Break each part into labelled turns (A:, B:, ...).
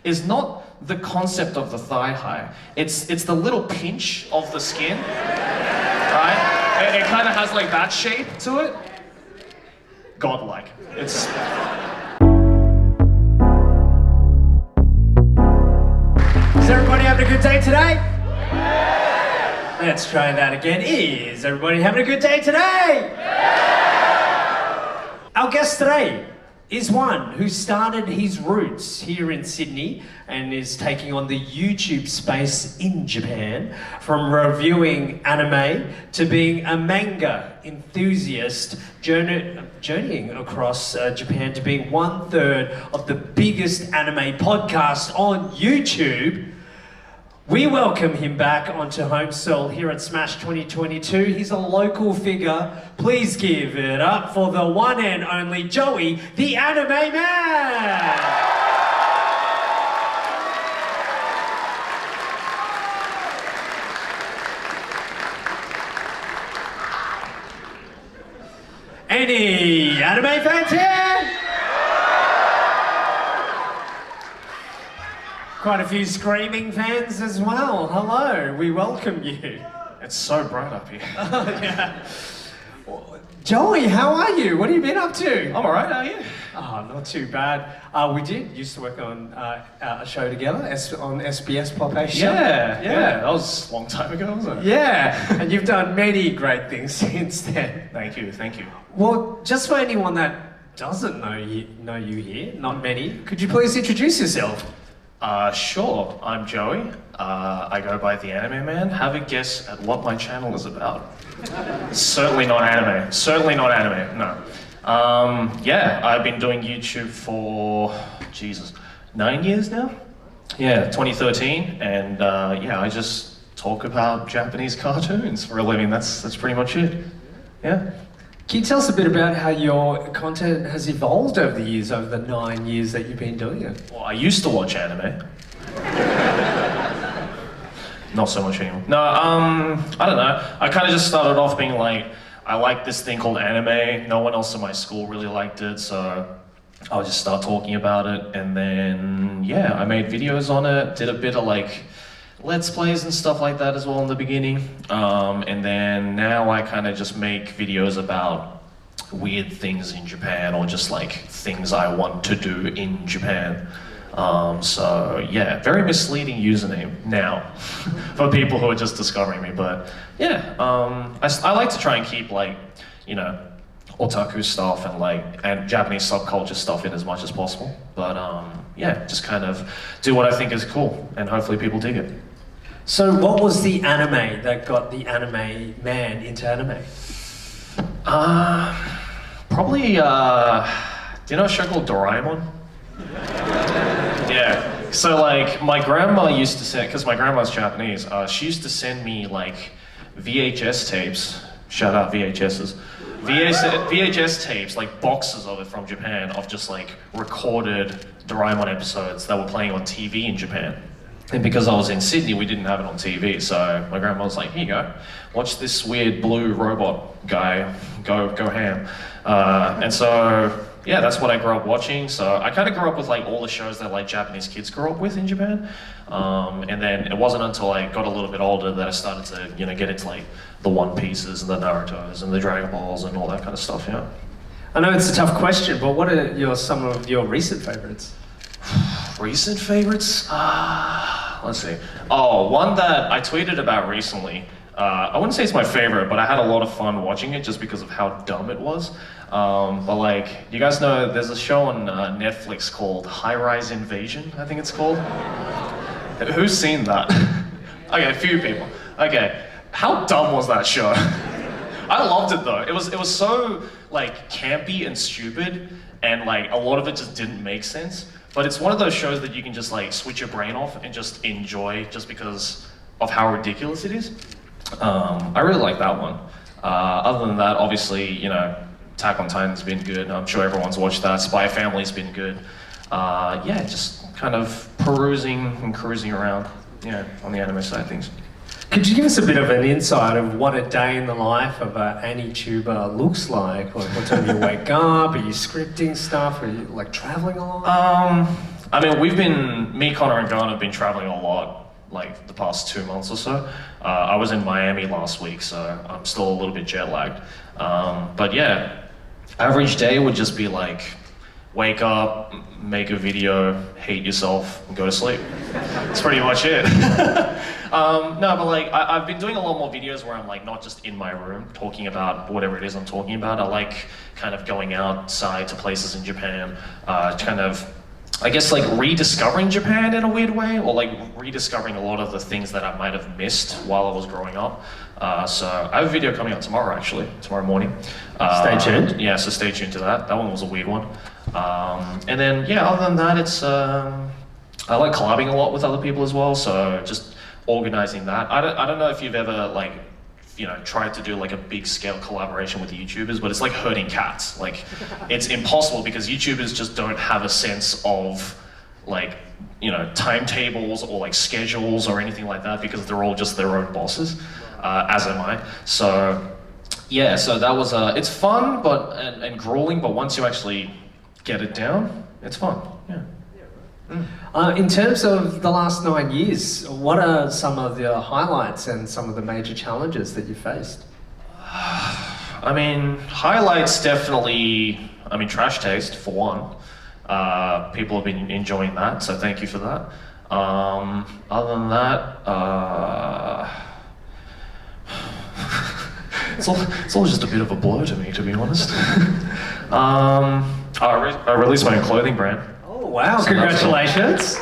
A: is not the concept of the thigh high. It's the little pinch of the skin, right? It kind of has like that shape to it. Godlike. It's...
B: Is everybody having a good day today? Yeah. Let's try that again. Is everybody having a good day today? Yeah. Our guest today is one who started his roots here in Sydney and is taking on the YouTube space in Japan, from reviewing anime to being a manga enthusiast, journeying across Japan to being 1/3 of the biggest anime podcast on YouTube. We welcome him back onto Home Soil here at Smash 2022. He's a local figure. Please give it up for the one and only Joey, the Anime Man! Any anime fans here? Quite a few screaming fans as well. Hello, we welcome you.
A: It's so bright up here.
B: Yeah. Joey, how are you? What have you been up to?
A: I'm alright, how are you?
B: Oh, not too bad. We used to work on a show together on SBS Pop Asia.
A: Yeah, that was a long time ago, wasn't it?
B: Yeah, and you've done many great things since then.
A: Thank you.
B: Well, just for anyone that doesn't know you here, not many, could you please introduce yourself?
A: Sure, I'm Joey. I go by the Anime Man. Have a guess at what my channel is about. Certainly not anime, no. Yeah, I've been doing YouTube for, 9 years now? Yeah, 2013, and yeah, I just talk about Japanese cartoons for a living. That's pretty much it. Yeah.
B: Can you tell us a bit about how your content has evolved over the years, over the 9 years that you've been doing it?
A: Well, I used to watch anime. Not so much anymore. No, I don't know. I kind of just started off being like, I like this thing called anime. No one else in my school really liked it, so I'll just start talking about it. And then, yeah, I made videos on it, did a bit of like Let's Plays and stuff like that as well in the beginning. And then now I kind of just make videos about weird things in Japan, or just like things I want to do in Japan. So yeah, very misleading username now for people who are just discovering me. But yeah, I like to try and keep like, you know, otaku stuff and Japanese subculture stuff in as much as possible. But yeah, just kind of do what I think is cool, and hopefully people dig it.
B: So what was the anime that got the Anime Man into anime?
A: Probably, do you know a show called Doraemon? Yeah, so like my grandma used to send, because my grandma's Japanese, she used to send me like VHS tapes, shout out VHSs, VHS tapes, like boxes of it from Japan, of just like recorded Doraemon episodes that were playing on TV in Japan. And because I was in Sydney, we didn't have it on TV, so my grandma was like, here you go, watch this weird blue robot guy go ham. And so, yeah, that's what I grew up watching. So I kind of grew up with like all the shows that like Japanese kids grew up with in Japan. And then it wasn't until I got a little bit older that I started to, you know, get into like the One Pieces and the Narutos and the Dragon Balls and all that kind of stuff, yeah.
B: I know it's a tough question, but what are some of your recent favorites?
A: Recent favorites? Let's see. Oh, one that I tweeted about recently. I wouldn't say it's my favorite, but I had a lot of fun watching it just because of how dumb it was. But like, you guys know there's a show on Netflix called Highrise Invasion, I think it's called. Who's seen that? Okay, a few people. Okay, how dumb was that show? I loved it though. It was so like campy and stupid, and like a lot of it just didn't make sense. But it's one of those shows that you can just like switch your brain off and just enjoy just because of how ridiculous it is. I really like that one. Other than that, obviously, you know, Attack on Titan's been good. I'm sure everyone's watched that. Spy Family's been good. Yeah, just kind of perusing and cruising around, you know, on the anime side of things.
B: Could you give us a bit of an insight of what a day in the life of an AniTuber looks like? Like what time you wake up? Are you scripting stuff? Are you like traveling a lot?
A: I mean, me, Connor, and Garner have been traveling a lot, like the past 2 months or so. I was in Miami last week, so I'm still a little bit jet lagged. But yeah, average day would just be like, wake up, make a video, hate yourself, and go to sleep. That's pretty much it. No, but like, I've been doing a lot more videos where I'm like not just in my room talking about whatever it is I'm talking about. I like kind of going outside to places in Japan, kind of, I guess, like rediscovering Japan in a weird way, or like rediscovering a lot of the things that I might have missed while I was growing up. So I have a video coming out tomorrow, actually, tomorrow morning.
B: Stay tuned.
A: Yeah, so stay tuned to that. That one was a weird one. And then, yeah, other than that, it's, I like collabing a lot with other people as well, so just organizing that. I don't know if you've ever, like, you know, tried to do like a big scale collaboration with YouTubers, but it's like herding cats. Like, it's impossible because YouTubers just don't have a sense of, like, you know, timetables or like schedules or anything like that because they're all just their own bosses, as am I. So, yeah, so that was, it's fun and grueling, but once you actually get it down, it's fun, yeah.
B: In terms of the last 9 years, what are some of the highlights and some of the major challenges that you faced?
A: I mean, highlights definitely, I mean, Trash Taste, for one. People have been enjoying that, so thank you for that. Other than that, it's all just a bit of a blow to me, to be honest. I released my own clothing brand.
B: Oh wow, so congratulations.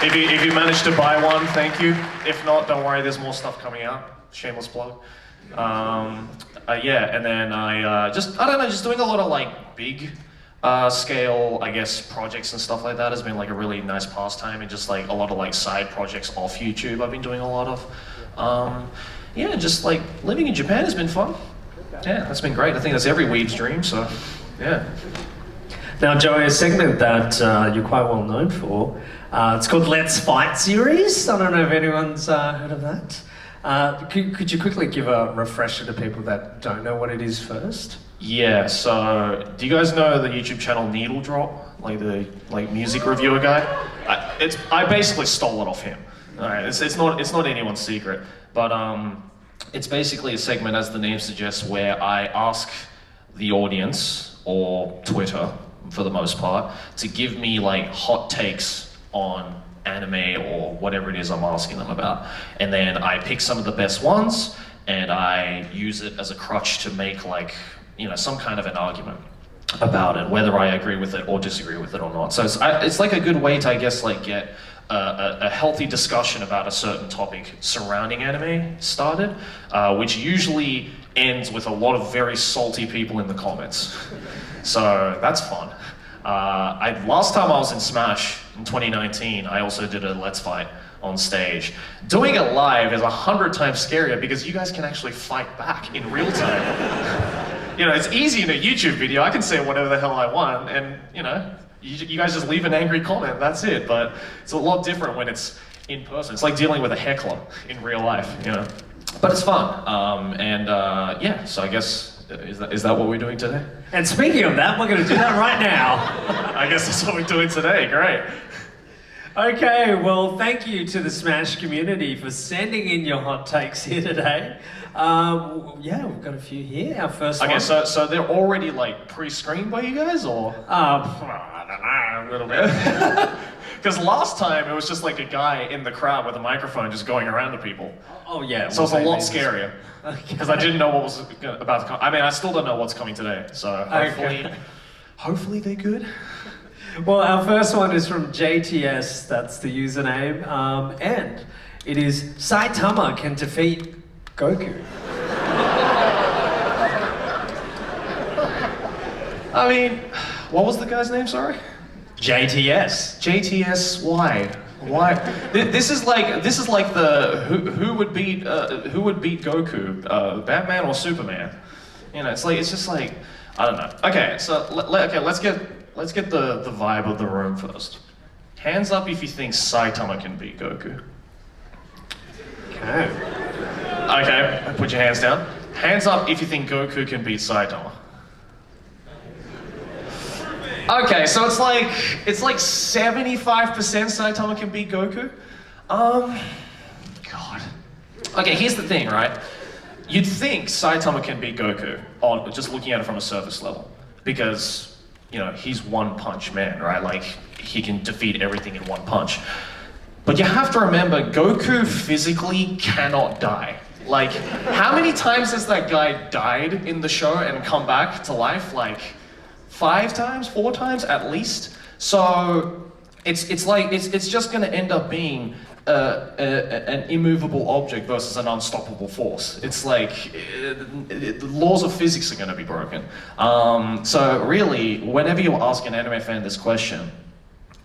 A: If you managed to buy one, thank you. If not, don't worry, there's more stuff coming out. Shameless plug. Yeah, and then I don't know, just doing a lot of like big scale, I guess, projects and stuff like that has been like a really nice pastime, and just like a lot of like side projects off YouTube I've been doing a lot of. Yeah, just like living in Japan has been fun. Yeah, that's been great. I think that's every weeb's dream, so yeah.
B: Now, Joey, a segment that you're quite well known for, it's called Let's Fight series. I don't know if anyone's heard of that. Could you quickly give a refresher to people that don't know what it is first?
A: Yeah, so do you guys know the YouTube channel Needle Drop? Like the music reviewer guy? I basically stole it off him. Alright, it's not anyone's secret. But it's basically a segment, as the name suggests, where I ask the audience, or Twitter for the most part, to give me like hot takes on anime or whatever it is I'm asking them about. And then I pick some of the best ones and I use it as a crutch to make like, you know, some kind of an argument about it, whether I agree with it or disagree with it or not. So it's like a good way to, I guess, like get a healthy discussion about a certain topic surrounding anime started, which usually ends with a lot of very salty people in the comments. So that's fun. Last time I was in Smash in 2019, I also did a Let's Fight on stage. Doing it live is 100 times scarier because you guys can actually fight back in real time. You know, it's easy in a YouTube video. I can say whatever the hell I want, and you know, you guys just leave an angry comment, that's it. But it's a lot different when it's in person. It's like dealing with a heckler in real life, you know. But it's fun, yeah, so I guess, is that what we're doing today?
B: And speaking of that, we're going to do that right now.
A: I guess that's what we're doing today, great.
B: Okay, well, thank you to the Smash community for sending in your hot takes here today. Yeah, we've got a few here. Our first one.
A: Okay, so they're already like pre-screened by you guys, or?
B: I don't know, a little bit.
A: Because last time it was just like a guy in the crowd with a microphone just going around to people.
B: Oh yeah.
A: So it's a lot scarier. Because I
B: Okay.
A: didn't know what was about to come. I mean, I still don't know what's coming today. So hopefully they're good.
B: Well, our first one is from JTS, that's the username, and it is Saitama can defeat Goku.
A: I mean, what was the guy's name, sorry?
B: JTS.
A: JTS, why? This is like the who would beat Goku, Batman or Superman? You know, it's just like, I don't know. Okay, so let's get the vibe of the room first. Hands up if you think Saitama can beat Goku.
B: Okay.
A: Okay, put your hands down. Hands up if you think Goku can beat Saitama. Okay, so it's like 75% Saitama can beat Goku. God. Okay, here's the thing, right? You'd think Saitama can beat Goku on just looking at it from a surface level, because you know he's one punch man, right? Like he can defeat everything in one punch. But you have to remember, Goku physically cannot die. Like, how many times has that guy died in the show and come back to life? Like 5 times, 4 times at least. So it's just going to end up being an immovable object versus an unstoppable force. It's like the laws of physics are going to be broken. So really, whenever you ask an anime fan this question,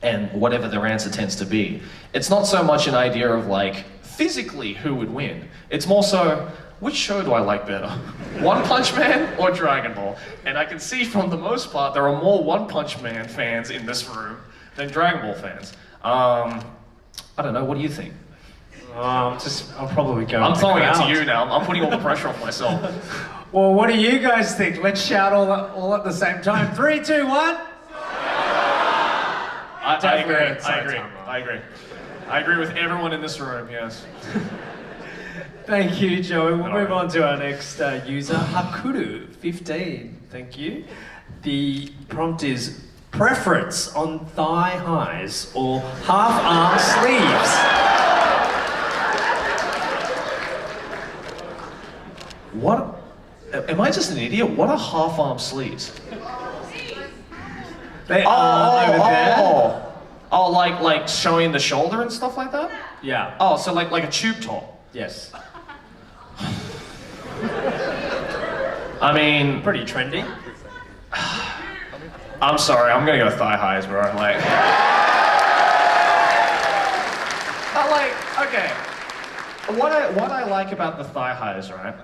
A: and whatever their answer tends to be, it's not so much an idea of like physically who would win. It's more so, which show do I like better? One Punch Man or Dragon Ball? And I can see from the most part there are more One Punch Man fans in this room than Dragon Ball fans. I don't know, what do you think?
B: I'll probably go.
A: I'm throwing it to you now. I'm putting all the pressure off myself.
B: Well, what do you guys think? Let's shout all at the same time. 3, 2, 1.
A: I agree. I agree with everyone in this room, yes.
B: Thank you, Joey. We'll move on to our next user, Hakuru15. Thank you. The prompt is preference on thigh highs or half-arm sleeves.
A: What? Am I just an idiot? What are half-arm sleeves?
B: They are over there.
A: Oh, like showing the shoulder and stuff like that?
B: Yeah.
A: Oh, so like a tube top.
B: Yes.
A: I mean,
B: Pretty trendy.
A: I'm sorry, I'm gonna go thigh highs, bro. Like, but like, okay. What I like about the thigh highs, right?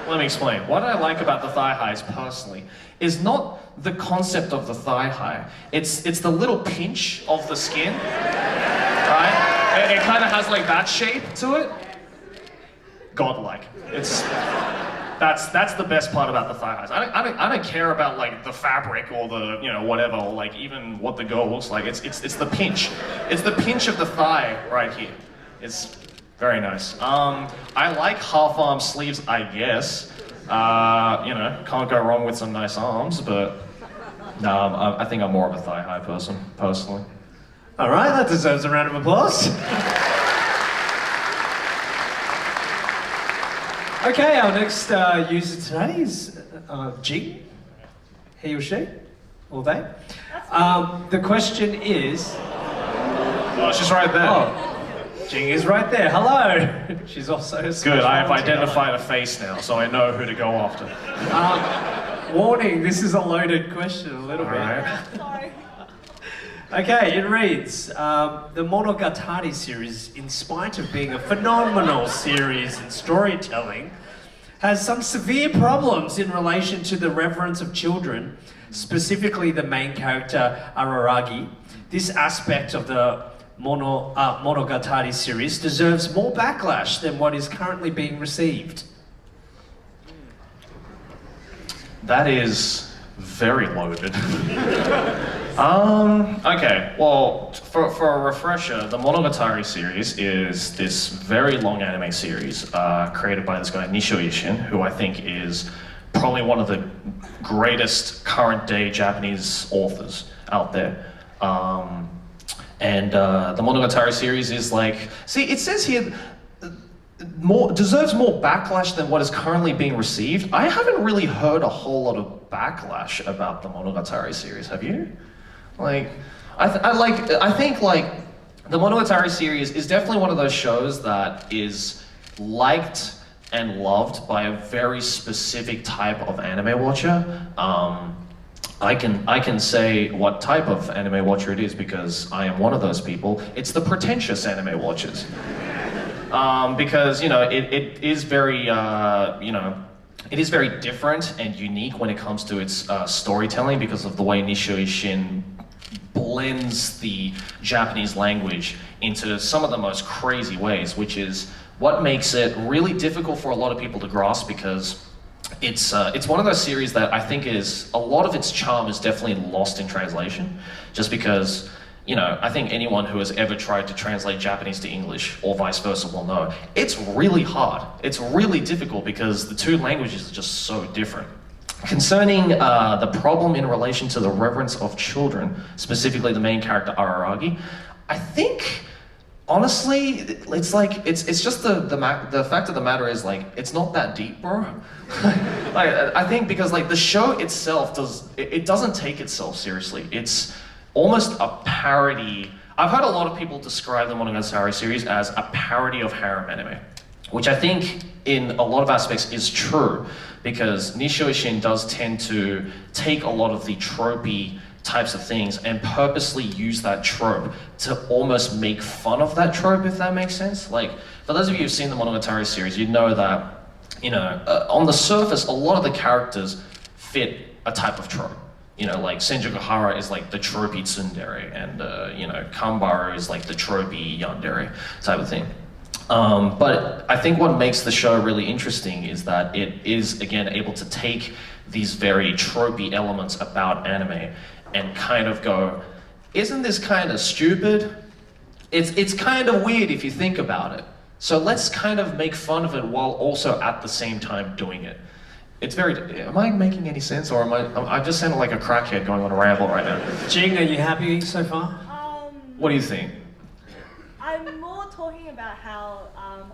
A: Let me explain. What I like about the thigh highs personally is not the concept of the thigh high. It's the little pinch of the skin, right? It kind of has like that shape to it. Godlike. That's the best part about the thigh highs. I don't care about like the fabric or the whatever, or like even what the girl looks like. It's the pinch. It's the pinch of the thigh right here. It's very nice. I like half-arm sleeves, I guess. Can't go wrong with some nice arms, but no, I think I'm more of a thigh-high person, personally.
B: All right, that deserves a round of applause. Okay, our next user today is Jing. He or she, or they. The question is...
A: Oh, she's right there.
B: Oh. Jing is right there. Hello. She's also a
A: Good, I have identified a face now, so I know who to go after.
B: Warning, this is a loaded question a little bit.
A: Right.
C: Sorry.
B: Okay, it reads, the Monogatari series, in spite of being a phenomenal series in storytelling, has some severe problems in relation to the reverence of children, specifically the main character Araragi. This aspect of the Monogatari series deserves more backlash than what is currently being received.
A: That is very loaded. Okay, well, for a refresher, the Monogatari series is this very long anime series created by this guy Nishio Ishin, who I think is probably one of the greatest current day Japanese authors out there. And the Monogatari series is like, see, it says here, deserves more backlash than what is currently being received. I haven't really heard a whole lot of backlash about the Monogatari series, have you? Like, I think like, the Monogatari series is definitely one of those shows that is liked and loved by a very specific type of anime watcher. I can say what type of anime watcher it is because I am one of those people. It's the pretentious anime watchers. Because it is very it is very different and unique when it comes to its storytelling because of the way Nishio Ishin blends the Japanese language into some of the most crazy ways, which is what makes it really difficult for a lot of people to grasp because it's one of those series that I think is a lot of its charm is definitely lost in translation, just because, you know, I think anyone who has ever tried to translate Japanese to English or vice versa will know it's really hard. It's really difficult because the two languages are just so different. Concerning the problem in relation to the reverence of children, specifically the main character Araragi, I think, honestly, it's like, it's just the fact of the matter is, like, it's not that deep, bro. Like, I think because, like, the show itself it doesn't take itself seriously. It's almost a parody. I've heard a lot of people describe the Monogatari series as a parody of harem anime, which I think in a lot of aspects is true, because Nishio Ishin does tend to take a lot of the tropey types of things and purposely use that trope to almost make fun of that trope, if that makes sense. Like, for those of you who've seen the Monogatari series, you know that, you know, on the surface, a lot of the characters fit a type of trope. You know, like Senju Gahara is like the tropey tsundere, and you know, Kanbaru is like the tropey yandere type of thing. But I think what makes the show really interesting is that it is, again, able to take these very tropey elements about anime and kind of go, isn't this kind of stupid? It's kind of weird if you think about it. So let's kind of make fun of it while also at the same time doing it. It's very, am I making any sense, or I just sounded like a crackhead going on a ramble right now.
B: Jing, are you happy so far?
A: What do you think?
C: I'm more talking about how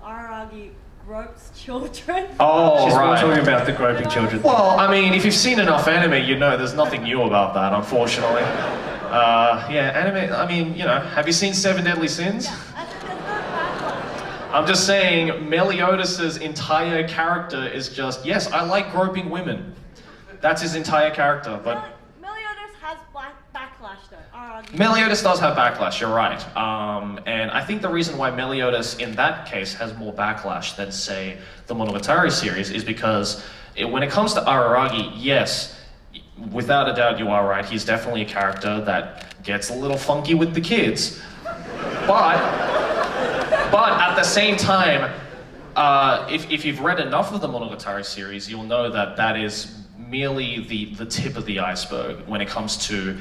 C: Araragi gropes children.
A: Oh,
B: She's more
A: right.
B: talking about the groping children.
A: Well, I mean, if you've seen enough anime, you know there's nothing new about that, unfortunately. Yeah, anime, I mean, you know, have you seen Seven Deadly Sins?
C: Yeah, there's no backlash.
A: I'm just saying, Meliodas' entire character is just, yes, I like groping women. That's his entire character, but...
C: Meliodas has backlash though. Araragi.
A: Meliodas does have backlash, you're right. And I think the reason why Meliodas, in that case, has more backlash than, say, the Monogatari series is because when it comes to Araragi, yes, without a doubt you are right, he's definitely a character that gets a little funky with the kids. But at the same time, if you've read enough of the Monogatari series, you'll know that that is merely the tip of the iceberg when it comes to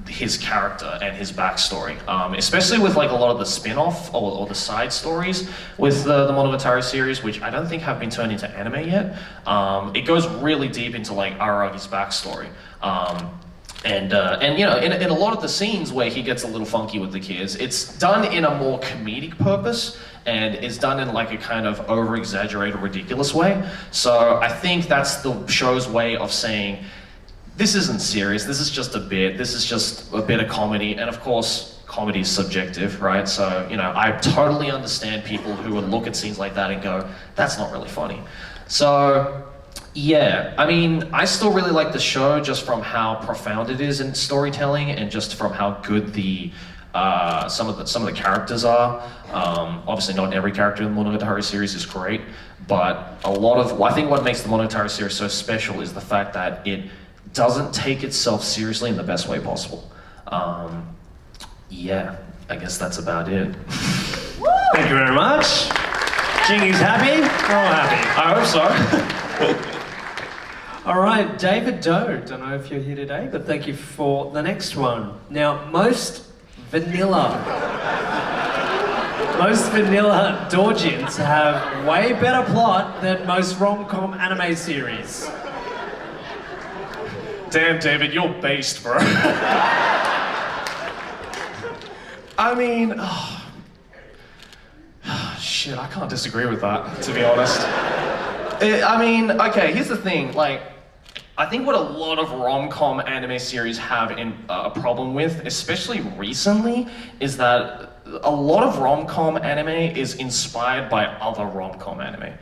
A: his character and his backstory, especially with like a lot of the spin-off or the side stories with the Monogatari series, which I don't think have been turned into anime yet. It goes really deep into like Araragi's backstory. And you know, in a lot of the scenes where he gets a little funky with the kids, it's done in a more comedic purpose and is done in like a kind of over-exaggerated, ridiculous way. So I think that's the show's way of saying, this isn't serious, this is just a bit, this is just a bit of comedy, and of course, comedy is subjective, right? So, you know, I totally understand people who would look at scenes like that and go, that's not really funny. So, yeah, I mean, I still really like the show just from how profound it is in storytelling and just from how good the some of the characters are. Obviously, not every character in the Monogatari series is great, but I think what makes the Monogatari series so special is the fact that it doesn't take itself seriously in the best way possible. Yeah, I guess that's about it.
B: Thank you very much. Jingy's happy? We're all happy.
A: I hope so.
B: All right, David Doe. Don't know if you're here today, but thank you for the next one. Now, most vanilla doujins have way better plot than most rom-com anime series.
A: Damn, David, you're based, bro. I mean, shit, I can't disagree with that, to be honest. I mean, okay, here's the thing, like, I think what a lot of rom-com anime series have a problem with, especially recently, is that a lot of rom-com anime is inspired by other rom-com anime.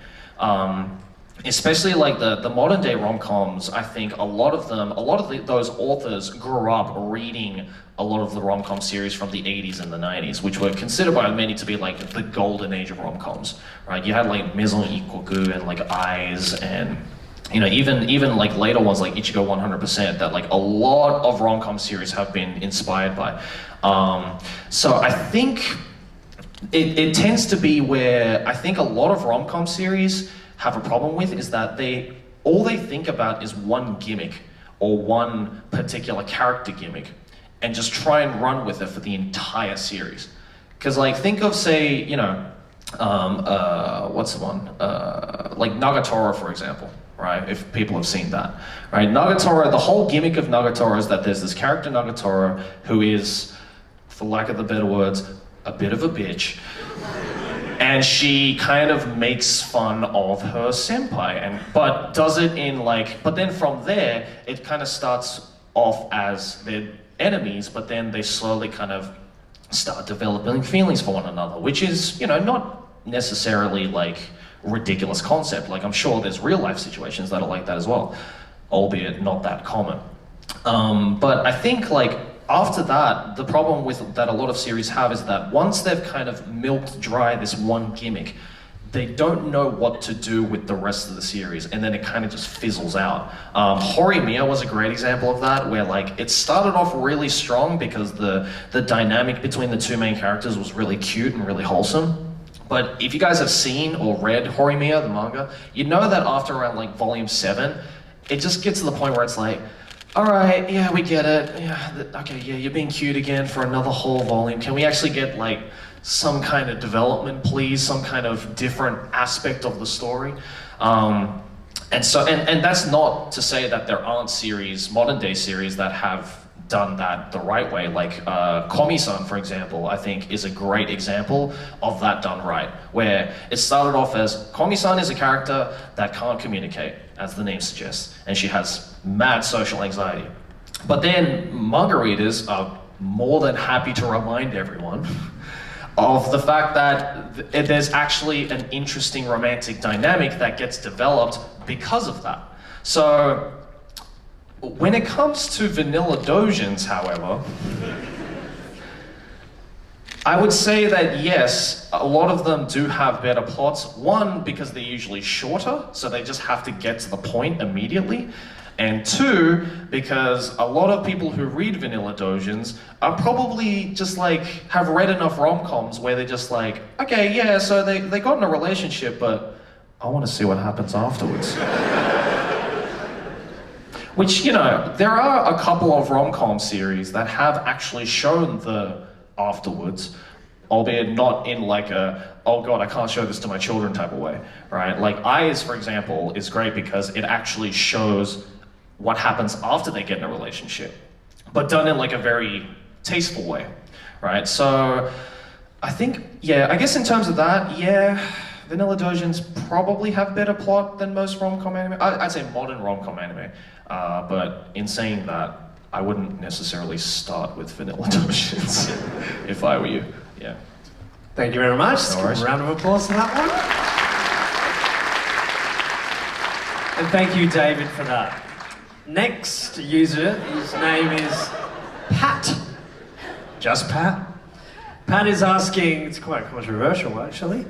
A: Especially like the modern day rom-coms, I think a lot of those authors grew up reading a lot of the rom-com series from the 80s and the 90s, which were considered by many to be like the golden age of rom-coms, right? You had like Maison Ikoku and like Eyes and, you know, even like later ones like Ichigo 100% that like a lot of rom-com series have been inspired by. So I think it tends to be where I think a lot of rom-com series have a problem with is that they all they think about is one gimmick or one particular character gimmick and just try and run with it for the entire series. Because like think of, say, you know, what's the one? Like Nagatoro, for example, right? If people have seen that, right? Nagatoro, the whole gimmick of Nagatoro is that there's this character Nagatoro who is, for lack of the better words, a bit of a bitch. And she kind of makes fun of her senpai, but does it in like, but then from there, it kind of starts off as they're enemies, but then they slowly kind of start developing feelings for one another, which is, you know, not necessarily like ridiculous concept. Like I'm sure there's real life situations that are like that as well, albeit not that common. But I think like after that, the problem with that a lot of series have is that once they've kind of milked dry this one gimmick, they don't know what to do with the rest of the series, and then it kind of just fizzles out. Horimiya was a great example of that, where like it started off really strong because the dynamic between the two main characters was really cute and really wholesome. But if you guys have seen or read Horimiya, the manga, you know that after around like volume 7, it just gets to the point where it's like, all right, yeah, we get it. Yeah, okay, yeah, you're being cute again for another whole volume. Can we actually get like some kind of development, please? Some kind of different aspect of the story. And that's not to say that there aren't series, modern day series, that have done that the right way. Like Komi-san, for example, I think is a great example of that done right, where it started off as Komi-san is a character that can't communicate, as the name suggests, and she has mad social anxiety. But then manga readers are more than happy to remind everyone of the fact that there's actually an interesting romantic dynamic that gets developed because of that. So when it comes to vanilla doujins, however, I would say that yes, a lot of them do have better plots. One, because they're usually shorter, so they just have to get to the point immediately. And two, because a lot of people who read vanilla doujins are probably just like, have read enough rom-coms where they're just like, okay, yeah, so they got in a relationship, but I want to see what happens afterwards. Which, you know, there are a couple of rom-com series that have actually shown the afterwards, albeit not in like a, oh god, I can't show this to my children type of way, right? Like Eyes, for example, is great because it actually shows what happens after they get in a relationship, but done in like a very tasteful way, right? So I think, yeah, I guess in terms of that, yeah, vanilla doujins probably have better plot than most rom-com anime. I'd say modern rom-com anime, but in saying that, I wouldn't necessarily start with vanilla doujins if I were you. Yeah.
B: Thank you very much.
A: No worries.
B: A round of applause for that one. And thank you, David, for that. Next user, his name is Pat. Just Pat. Pat is asking, it's quite controversial actually,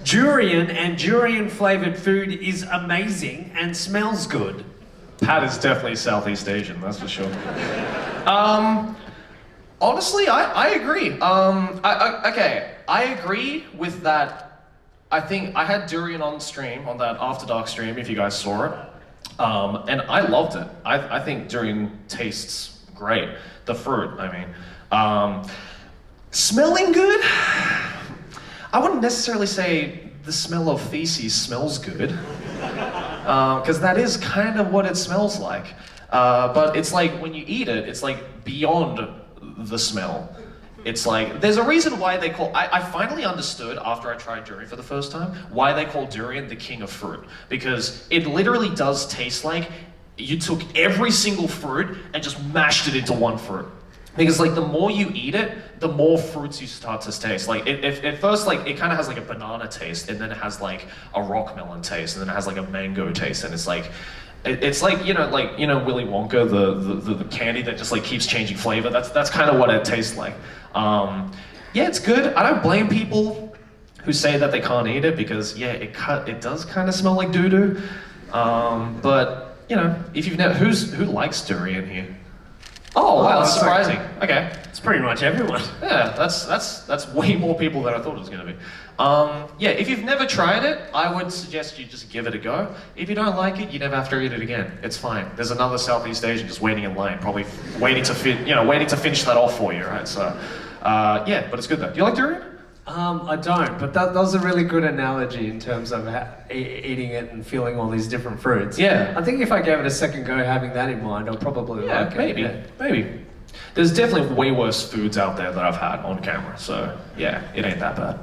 B: durian and durian flavoured food is amazing and smells good.
A: Pat is definitely Southeast Asian, that's for sure. Honestly, I agree. Okay, I agree with that. I think I had durian on stream, on that After Dark stream, if you guys saw it. And I loved it. I think durian tastes great. The fruit, I mean. Smelling good? I wouldn't necessarily say the smell of feces smells good. Because that is kind of what it smells like. But it's like, when you eat it, it's like beyond the smell. It's like, there's a reason why they call, I finally understood after I tried durian for the first time, why they call durian the king of fruit. Because it literally does taste like you took every single fruit and just mashed it into one fruit. Because like the more you eat it, the more fruits you start to taste. Like at first, like it kind of has like a banana taste, and then it has like a rock melon taste, and then it has like a mango taste, and it's like you know Willy Wonka, the candy that just like keeps changing flavor. That's kind of what it tastes like. Yeah, it's good. I don't blame people who say that they can't eat it because yeah, it does kind of smell like doo doo. But you know, if you've never, who likes durian here? Oh wow, that's surprising. Okay,
B: pretty much everyone.
A: Yeah, that's way more people than I thought it was going to be. Yeah, if you've never tried it, I would suggest you just give it a go. If you don't like it, you never have to eat it again. It's fine. There's another Southeast Asian just waiting in line, probably waiting to finish that off for you, right? So, yeah, but it's good though. Do you like durian?
B: I don't, but that was a really good analogy in terms of eating it and feeling all these different fruits.
A: Yeah.
B: I think if I gave it a second go having that in mind, I'll probably like it.
A: Maybe. There's definitely way worse foods out there that I've had on camera, so yeah, it ain't that bad.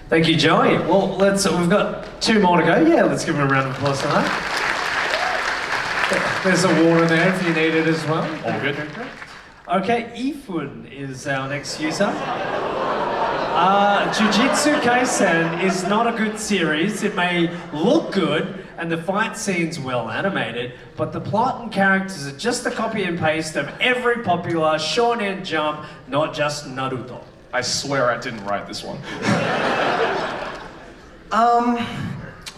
B: Thank you, Joey. Well, we've got 2 more to go. Yeah, let's give him a round of applause for that. There's a water there if you need it as well.
A: All good.
B: Okay, Ifun is our next user. Jujutsu Kaisen is not a good series. It may look good and the fight scene's well animated, but the plot and characters are just a copy and paste of every popular Shonen Jump, not just Naruto.
A: I swear I didn't write this one.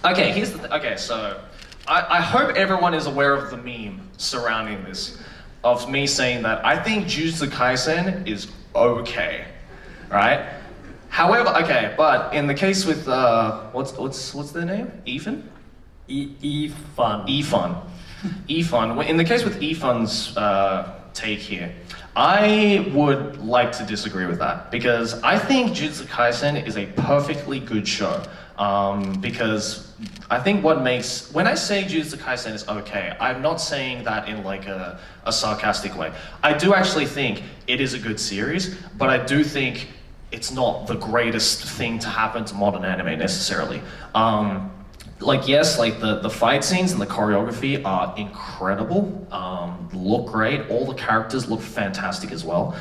A: Okay, so I hope everyone is aware of the meme surrounding this, of me saying that I think Jujutsu Kaisen is okay, right? However, okay, but in the case with what's their name? Ethan?
B: Ifun.
A: Ifun. In the case with Ifun's take here, I would like to disagree with that because I think Jujutsu Kaisen is a perfectly good show. Because I think when I say Jujutsu Kaisen is okay, I'm not saying that in like a sarcastic way. I do actually think it is a good series, but I do think it's not the greatest thing to happen to modern anime necessarily. The fight scenes and the choreography are incredible, look great, all the characters look fantastic as well.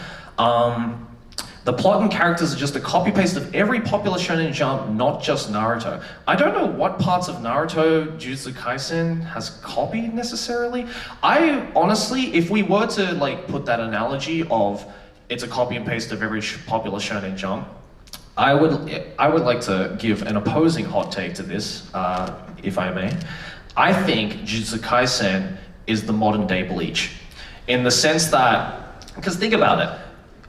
A: The plot and characters are just a copy-paste of every popular Shonen Jump, not just Naruto. I don't know what parts of Naruto Jujutsu Kaisen has copied necessarily. I honestly, if we were to put that analogy of it's a copy and paste of every popular Shonen Jump, I would like to give an opposing hot take to this, if I may. I think Jujutsu Kaisen is the modern day Bleach, in the sense that, because think about it,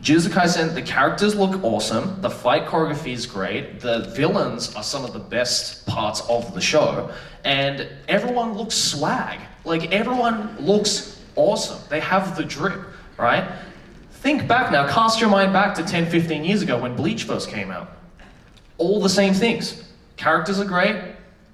A: Jujutsu Kaisen, the characters look awesome, the fight choreography is great, the villains are some of the best parts of the show, and everyone looks swag. Everyone looks awesome. They have the drip, right? Think back now, cast your mind back to 10, 15 years ago when Bleach first came out. All the same things. Characters are great,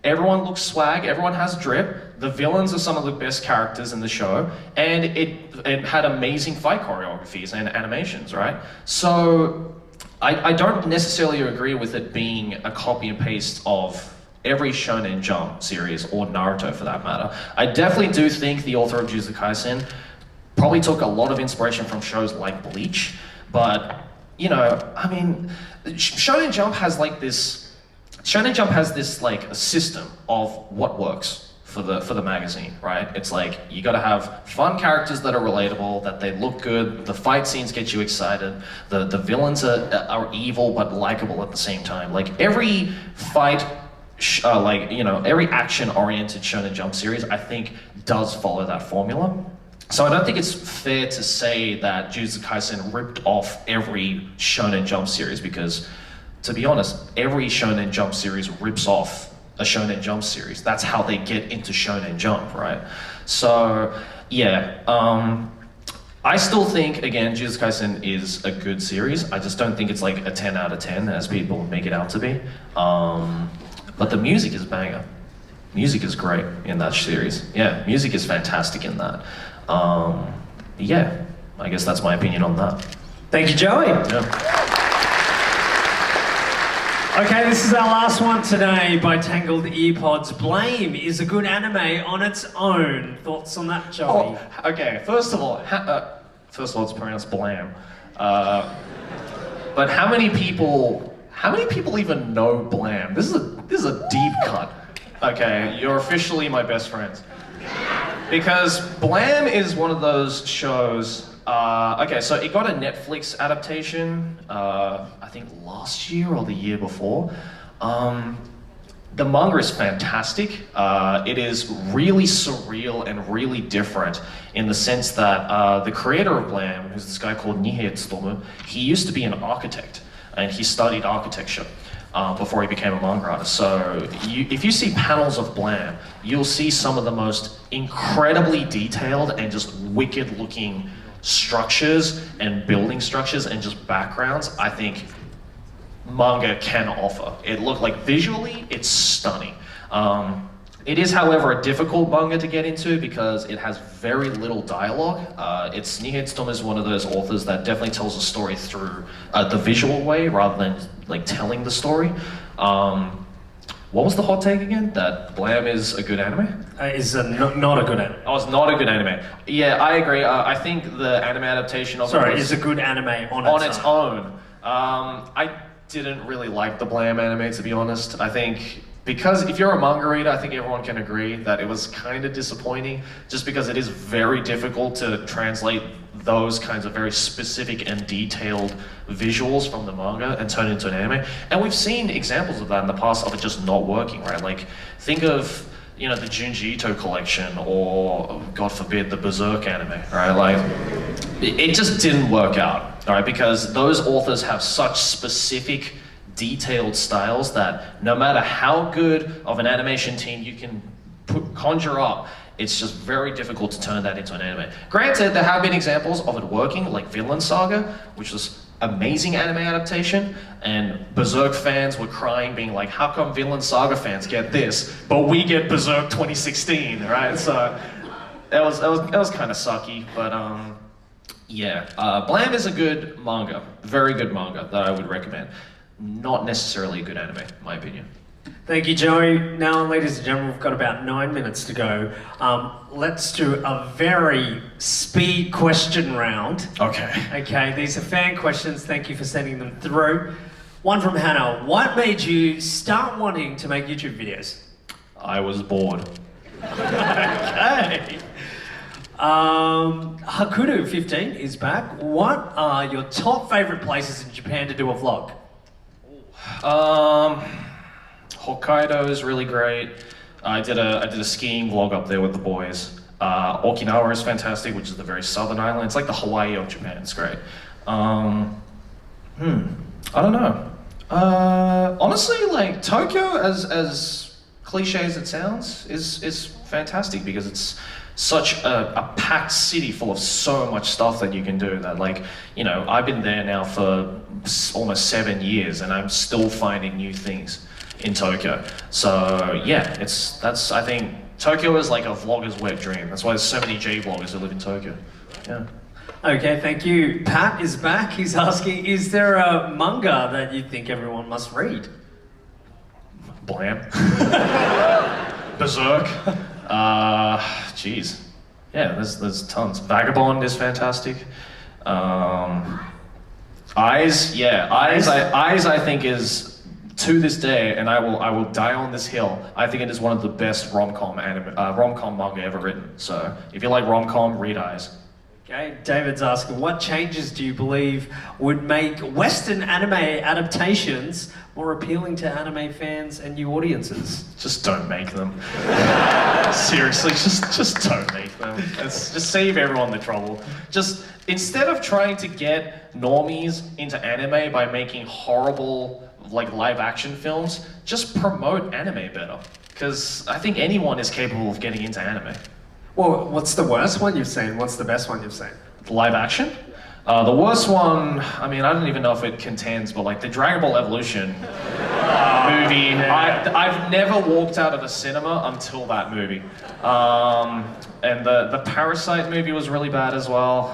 A: everyone looks swag, everyone has drip, the villains are some of the best characters in the show, and it had amazing fight choreographies and animations, right? So, I don't necessarily agree with it being a copy and paste of every Shonen Jump series, or Naruto for that matter. I definitely do think the author of Jujutsu Kaisen probably took a lot of inspiration from shows like Bleach, but Shonen Jump has this a system of what works for the magazine, right? It's you gotta have fun characters that are relatable, that they look good, the fight scenes get you excited, the villains are evil but likable at the same time. Every fight, every action-oriented Shonen Jump series, I think, does follow that formula. So I don't think it's fair to say that Jujutsu Kaisen ripped off every Shonen Jump series, because, to be honest, every Shonen Jump series rips off a Shonen Jump series. That's how they get into Shonen Jump, right? So, yeah, I still think, again, Jujutsu Kaisen is a good series. I just don't think it's a 10 out of 10 as people make it out to be. But the music is banger. Music is great in that series. Yeah, music is fantastic in that. Yeah, I guess that's my opinion on that.
B: Thank you, Joey.
A: Yeah.
B: Okay, this is our last one today by Tangled Earpods. Blame is a good anime on its own. Thoughts on that, Joey?
A: Oh, okay, first of all, it's pronounced blam. But how many people even know Blam? This is a deep cut. Okay, you're officially my best friends. Because Blam is one of those shows, okay, so it got a Netflix adaptation, I think last year or the year before. The manga is fantastic. It is really surreal and really different in the sense that the creator of Blam, who's this guy called Nihei Tsutomu, he used to be an architect and he studied architecture before he became a manga artist. So if you see panels of Blam, you'll see some of the most incredibly detailed and just wicked looking structures and building structures and just backgrounds I think manga can offer. It looked like visually, it's stunning. It is, however, a difficult manga to get into because it has very little dialogue. Nihei Tsutomu is one of those authors that definitely tells a story through the visual way rather than like telling the story. What was the hot take again? That Blam is a good anime?
B: Is not a good anime.
A: Oh, it's not a good anime. Yeah, I agree. I think the anime adaptation of it
B: is a good anime on its own.
A: I didn't really like the Blam anime, to be honest. I think because if you're a manga reader, I think everyone can agree that it was kind of disappointing just because it is very difficult to translate those kinds of very specific and detailed visuals from the manga and turn it into an anime. And we've seen examples of that in the past of it just not working, right? Like, think of, the Junji Ito collection or, God forbid, the Berserk anime, right? Like, it just didn't work out, all right? Because those authors have such specific, detailed styles that no matter how good of an animation team you can conjure up, it's just very difficult to turn that into an anime. Granted, there have been examples of it working, like Vinland Saga, which was amazing anime adaptation, and Berserk fans were crying, being like, how come Vinland Saga fans get this, but we get Berserk 2016, right? So that was kind of sucky, but Blam is a good manga, very good manga that I would recommend. Not necessarily a good anime, in my opinion.
B: Thank you, Joey. Now, ladies and gentlemen, we've got about 9 minutes to go. Let's do a very speed question round. Okay, these are fan questions. Thank you for sending them through. One from Hannah. What made you start wanting to make YouTube videos?
A: I was bored.
B: Okay. Hakuru15 is back. What are your top favorite places in Japan to do a vlog?
A: Hokkaido is really great. I did a skiing vlog up there with the boys. Okinawa is fantastic, which is the very southern island. It's like the Hawaii of Japan. It's great. I don't know. Honestly, like Tokyo, as cliche as it sounds, is fantastic because it's such a packed city full of so much stuff that you can do that, like, I've been there now for almost 7 years and I'm still finding new things in Tokyo. So yeah, I think Tokyo is like a vlogger's wet dream. That's why there's so many J-vloggers who live in Tokyo. Yeah.
B: Okay, thank you. Pat is back. He's asking, is there a manga that you think everyone must read?
A: Blam. Berserk. Jeez. Yeah, there's tons. Vagabond is fantastic. Eyes, yeah. Eyes I think is, to this day, and I will die on this hill, I think it is one of the best rom-com manga ever written. So if you like rom-com, read Eyes.
B: Okay, David's asking, what changes do you believe would make Western anime adaptations more appealing to anime fans and new audiences?
A: Just don't make them. Seriously, just don't make them. Just save everyone the trouble. Just, instead of trying to get normies into anime by making horrible, like, live action films, just promote anime better. Because I think anyone is capable of getting into anime.
B: Well, what's the worst one you've seen? What's the best one you've seen?
A: Live action? The worst one, I mean, I don't even know if it contends, but like the Dragon Ball Evolution movie, yeah. I've never walked out of a cinema until that movie. And the Parasite movie was really bad as well.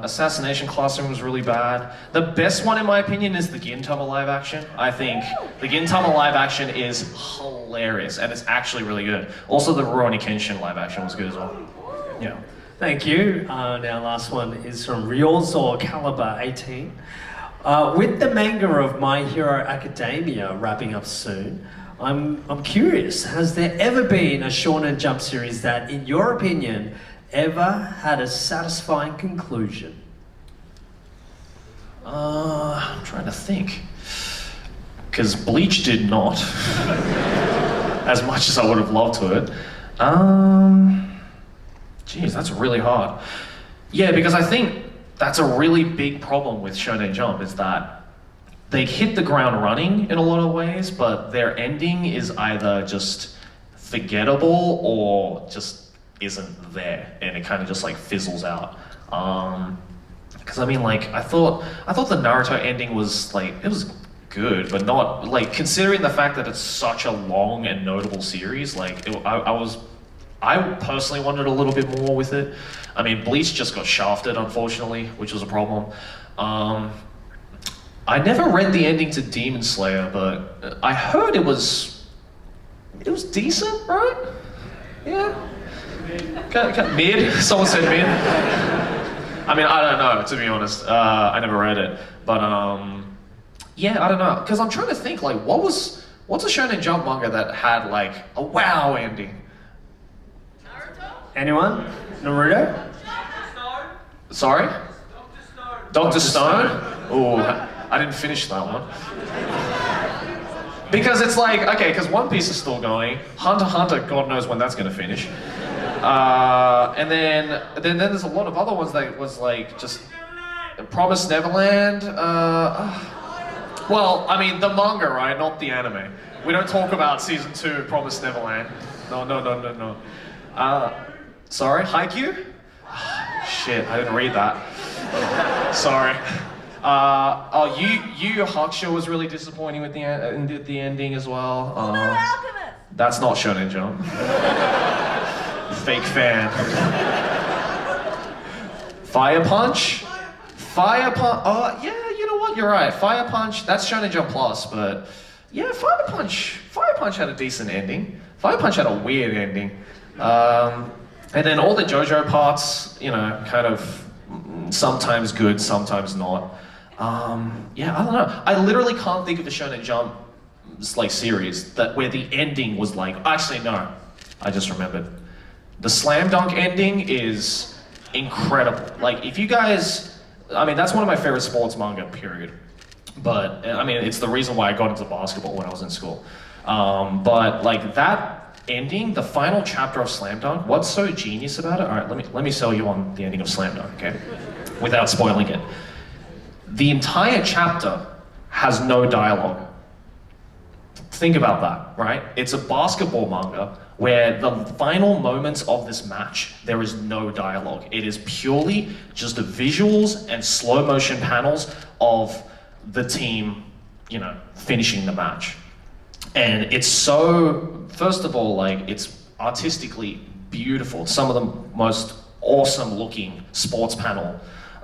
A: Assassination Classroom was really bad. The best one, in my opinion, is the Gintama live action. I think the Gintama live action is hilarious, and it's actually really good. Also, the Rurouni Kenshin live action was good as well. Yeah.
B: Thank you. Now, last one is from Ryozo Caliber 18. With the manga of My Hero Academia wrapping up soon, I'm curious, has there ever been a Shonen Jump series that, in your opinion, ever had a satisfying conclusion?
A: I'm trying to think. Because Bleach did not. as much as I would have loved to it. Geez, that's really hard. Yeah, because I think that's a really big problem with Shonen Jump is that they hit the ground running in a lot of ways, but their ending is either just forgettable or just isn't there, and it kind of just like fizzles out. Because I mean, like I thought the Naruto ending was like it was good, but not like considering the fact that it's such a long and notable series. Like I personally wanted a little bit more with it. I mean, Bleach just got shafted, unfortunately, which was a problem. I never read the ending to Demon Slayer, but I heard it was decent, right? Yeah. Mid? Someone said mid. I mean, I don't know, to be honest. I never read it, but yeah, I don't know. Because I'm trying to think, like, what's a Shonen Jump manga that had like a wow ending?
C: Naruto?
B: Anyone? Naruto?
A: Sorry? Dr. Stone? Oh, I didn't finish that one. Because it's like, okay, because One Piece is still going. Hunter x Hunter, God knows when that's going to finish. And then there's a lot of other ones that was like just Promised Neverland. Well, I mean the manga, right? Not the anime. We don't talk about season 2 of Promised Neverland. No. Sorry, Haikyuu? Shit, I didn't read that. Sorry. Yu Yu Hakusho was really disappointing with the ending as well.
C: Fullmetal Alchemist!
A: That's not Shonen Jump. Fake fan. Fire Punch? Oh, yeah, you know what? You're right. Fire Punch, that's Shonen Jump Plus, but yeah, Fire Punch had a decent ending. Fire Punch had a weird ending. And then all the JoJo parts, you know, kind of sometimes good, sometimes not. Yeah, I don't know. I literally can't think of a Shonen Jump like series where the ending was like, actually no, I just remembered. The Slam Dunk ending is incredible. Like if you guys, I mean that's one of my favorite sports manga, period. But I mean it's the reason why I got into basketball when I was in school. But like that ending, the final chapter of Slam Dunk, what's so genius about it? All right, let me sell you on the ending of Slam Dunk, okay? Without spoiling it. The entire chapter has no dialogue. Think about that, right? It's a basketball manga where the final moments of this match, there is no dialogue. It is purely just the visuals and slow motion panels of the team, you know, finishing the match. And it's so, first of all, like, it's artistically beautiful. Some of the most awesome looking sports panel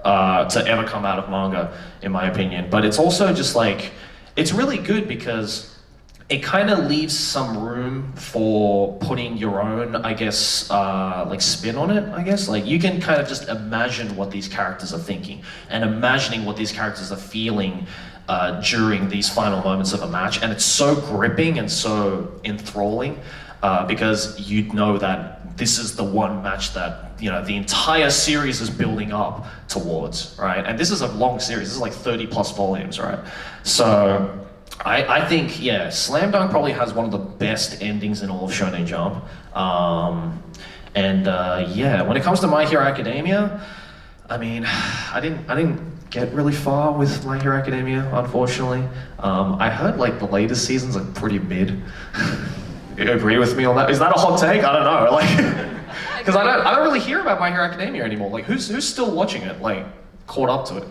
A: to ever come out of manga, in my opinion. But it's also just like, it's really good because it kind of leaves some room for putting your own, I guess, like spin on it, I guess. Like you can kind of just imagine what these characters are thinking and imagining what these characters are feeling during these final moments of a match. And it's so gripping and so enthralling because you know that this is the one match that, you know, the entire series is building up towards, right? And this is a long series, this is like 30 plus volumes, right? So I think, yeah, Slam Dunk probably has one of the best endings in all of Shonen Jump. Yeah, when it comes to My Hero Academia, I mean, I didn't get really far with My Hero Academia, unfortunately. I heard like the latest seasons are pretty mid. You agree with me on that? Is that a hot take? I don't know. Like, because I don't really hear about My Hero Academia anymore. Like, who's still watching it? Like, caught up to it?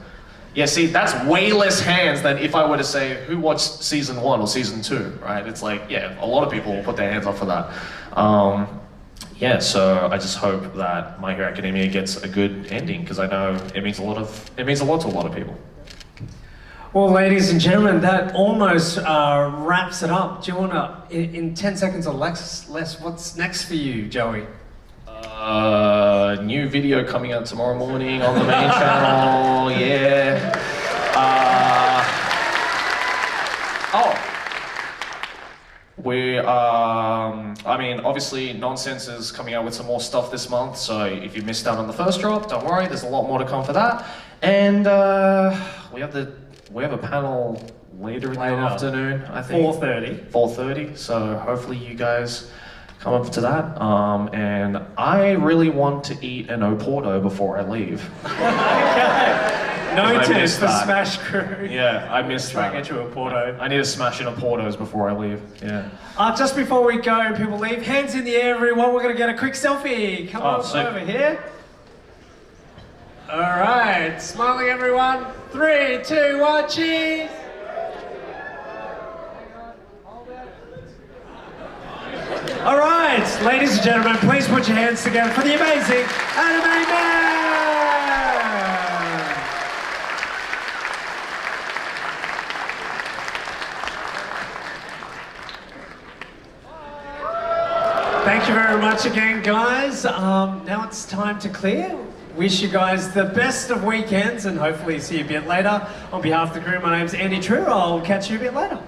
A: Yeah, see, that's way less hands than if I were to say, who watched season 1 or season 2, right? It's like, yeah, a lot of people will put their hands up for that. Yeah, so I just hope that My Hero Academia gets a good ending, because I know it means a lot to a lot of people.
B: Well, ladies and gentlemen, that almost wraps it up. Do you want to, in 10 seconds or less, what's next for you, Joey?
A: New video coming out tomorrow morning on the main channel, yeah. I mean, obviously Nonsense is coming out with some more stuff this month, so if you missed out on the first drop, don't worry, there's a lot more to come for that. And we have the we have a panel later in the
B: Later.
A: afternoon, I think.
B: 4:30.
A: 4:30, so hopefully you guys come up to that. And I really want to eat an Oporto before I leave.
B: Okay. Noted
A: missed
B: for
A: that.
B: Smash Crew.
A: Yeah, I missed
B: Try and
A: that.
B: get you a Porto.
A: I need to smash in a Portos before I leave. Yeah.
B: Just before we go and people leave, hands in the air, everyone. We're going to get a quick selfie. Come on
A: sick.
B: over here. All right. Smiling, everyone. 3, 2, 1, cheese. All right, ladies and gentlemen, please put your hands together for the amazing Anime Man! Thank you very much again, guys. Now it's time to clear. Wish you guys the best of weekends and hopefully see you a bit later. On behalf of the crew, my name's Andy True. I'll catch you a bit later.